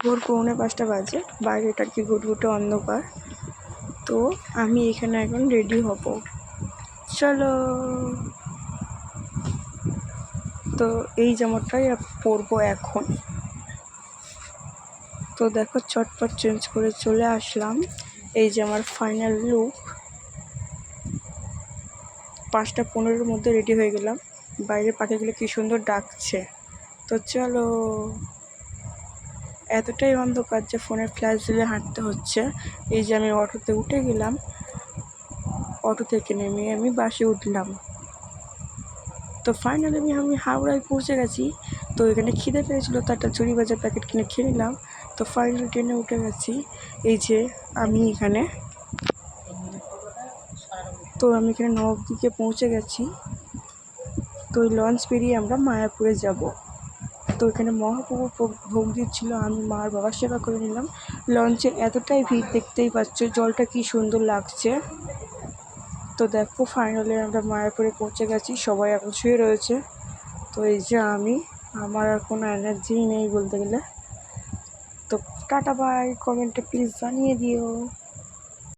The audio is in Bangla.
ভোর 4:45 বাজে, বাইরেটা কি ঘুটঘুটে অন্ধকার। তো আমি এখানে এখন রেডি হব, চলো। তো এই জামাটাই পরবো এখন। তো দেখো চটপট চেঞ্জ করে চলে আসলাম। এই যে আমার ফাইনাল লুক। 5:15-এর মধ্যে রেডি হয়ে গেলাম। বাইরে পাখিগুলো কি সুন্দর ডাকছে। তো চলো। এতটাই অন্ধকার যে ফোনের ফ্ল্যাশ দিলে হাঁটতে হচ্ছে। এই যে আমি অটোতে উঠে গেলাম, অটো থেকে নেমে আমি বাসে উঠলাম। তো ফাইনালি আমি হাওড়ায় পৌঁছে গেছি। তো এখানে খিদে পেয়েছিলো, তো একটা চুরি ভাজা প্যাকেট কিনে খেয়ে নিলাম। তো ফাইনালি ট্রেনে উঠে গেছি। এই যে আমি এখানে নবদ্বীপে পৌঁছে গেছি। তো ওই লঞ্চ পেরিয়ে আমরা মায়াপুরে যাব। তো এখানে মহাপ্রভু ভোগ দিচ্ছিল, আমি মার বাবার সেবা করে নিলাম। লঞ্চে এতটাই ভিড়, দেখতেই পাচ্ছ জলটা কি সুন্দর লাগছে। তো দেখো ফাইনালি আমরা মায়াপুরে পৌঁছে গেছি, সবাই এখন শুয়ে রয়েছে। তো এই যে আমার আর কোনো এনার্জিই নেই বলতে গেলে। তো টাটা বাই, কমেন্টে প্লিজ জানিয়ে দিও।